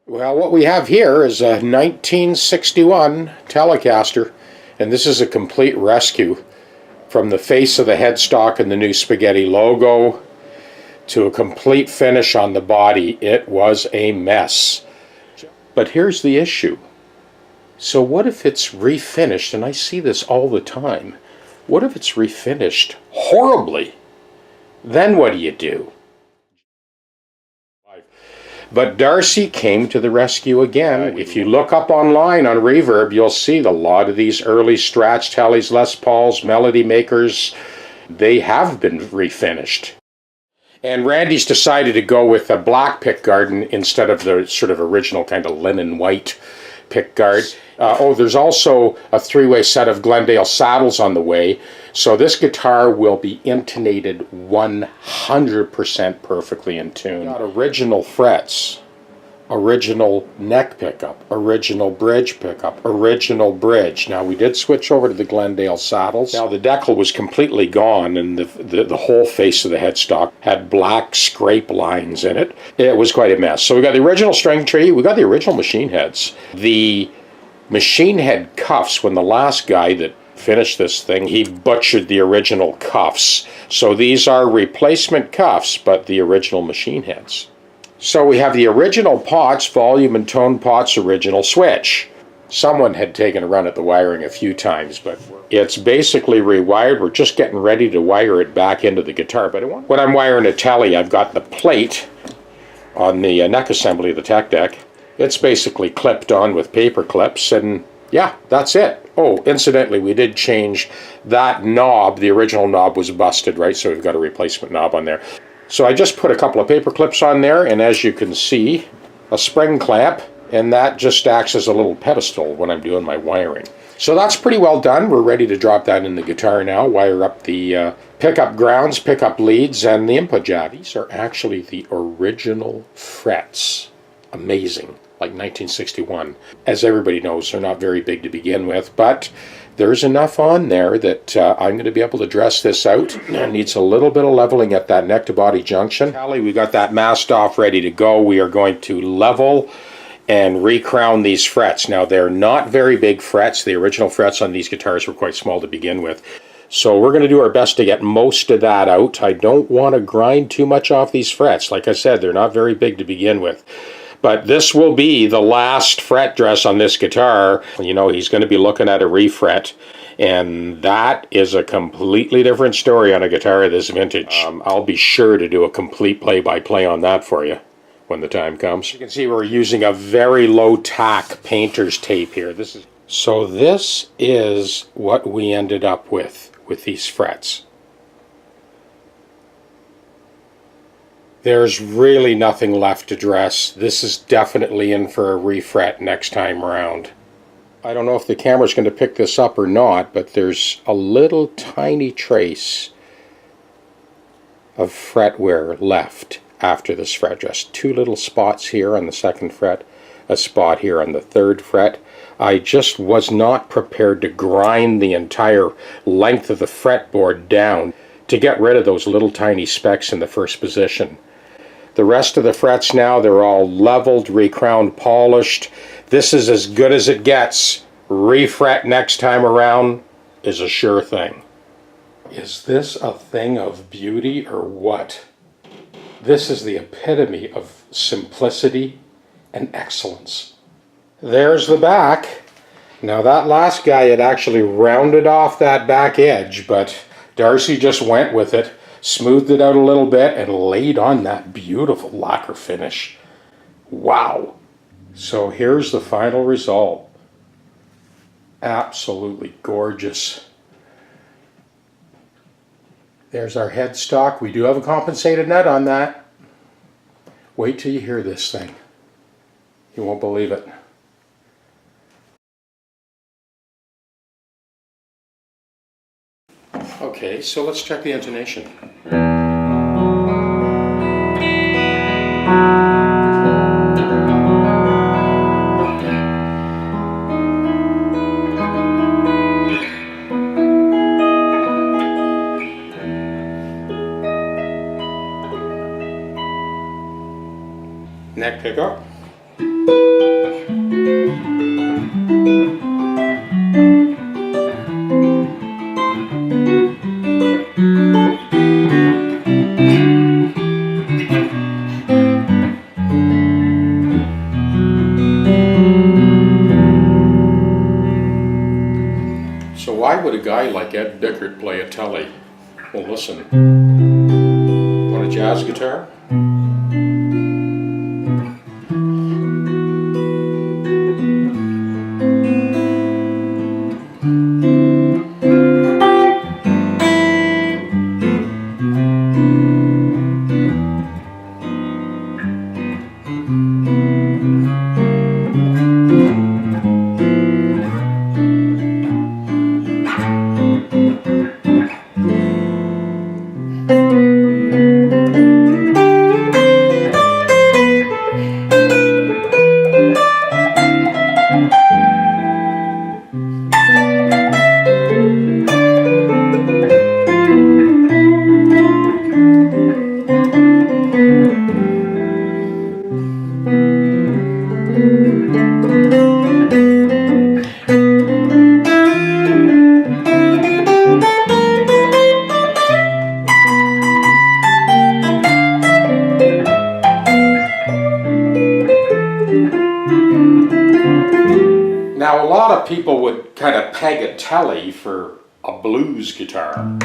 Well, what we have here is a 1961 Telecaster, and this is a complete rescue from the face of the headstock and the new spaghetti logo to a complete finish on the body. It was a mess. But here's the issue. So what if it's refinished, and I see this all the time, what if it's refinished horribly? Then what do you do? But Darcy came to the rescue again. If you look up online on Reverb, you'll see a lot of these early Strats, Tellys, Les Pauls, Melody Makers, they have been refinished. And Randy's decided to go with a black pickguard instead of the sort of original kind of linen white pickguard. There's also a three-way set of Glendale saddles on the way. So this guitar will be intonated 100% perfectly in tune. Got original frets, original neck pickup, original bridge pickup, original bridge. Now we did switch over to the Glendale saddles. Now the decal was completely gone, and the whole face of the headstock had black scrape lines in it. It was quite a mess. So we got the original string tree, we got the original machine heads. The machine head cuffs, when the last guy that finished this thing, he butchered the original cuffs. So these are replacement cuffs, but the original machine heads. So we have the original pots, volume and tone pots, original switch. Someone had taken a run at the wiring a few times, but it's basically rewired. We're just getting ready to wire it back into the guitar. But when I'm wiring a Tele, I've got the plate on the neck assembly of the TechDeck. It's basically clipped on with paper clips, and yeah, that's it. Oh, incidentally, we did change that knob. The original knob was busted, right? So we've got a replacement knob on there. So I just put a couple of paper clips on there, and as you can see, a spring clamp, and that just acts as a little pedestal when I'm doing my wiring. So that's pretty well done. We're ready to drop that in the guitar now, wire up the pickup grounds, pickup leads, and the input jack. These are actually the original frets. Amazing. Like 1961. As everybody knows, they're not very big to begin with, but there's enough on there that I'm going to be able to dress this out. It needs a little bit of leveling at that neck to body junction. We got that masked off, ready to go. We are going to level and recrown these frets. Now, they're not very big frets. The original frets on these guitars were quite small to begin with. So we're going to do our best to get most of that out. I don't want to grind too much off these frets. Like I said, they're not very big to begin with. But this will be the last fret dress on this guitar. You know, he's going to be looking at a refret, and that is a completely different story on a guitar of this vintage. I'll be sure to do a complete play-by-play on that for you when the time comes. You can see we're using a very low-tack painter's tape here. So this is what we ended up with these frets. There's really nothing left to dress. This is definitely in for a refret next time around. I don't know if the camera's going to pick this up or not, but there's a little tiny trace of fret wear left after this fret dress. Two little spots here on the second fret, a spot here on the third fret. I just was not prepared to grind the entire length of the fretboard down to get rid of those little tiny specks in the first position. The rest of the frets now, they're all leveled, recrowned, polished. This is as good as it gets. Refret next time around is a sure thing. Is this a thing of beauty or what? This is the epitome of simplicity and excellence. There's the back. Now that last guy had actually rounded off that back edge, but Darcy just went with it. Smoothed it out a little bit and laid on that beautiful lacquer finish. Wow. So here's the final result. Absolutely gorgeous. There's our headstock. We do have a compensated nut on that. Wait till you hear this thing. You won't believe it. Okay, so let's check the intonation. Neck pickup. So why would a guy like Ed Bickert play a telly? Well, listen. Want a jazz guitar? Now, a lot of people would kind of peg a telly for a blues guitar.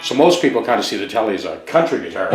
So most people kind of see the telly as a country guitar.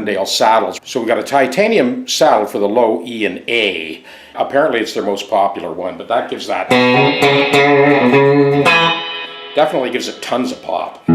Martindale saddles. So we've got a titanium saddle for the low E and A. Apparently it's their most popular one, but that gives that, definitely gives it tons of pop.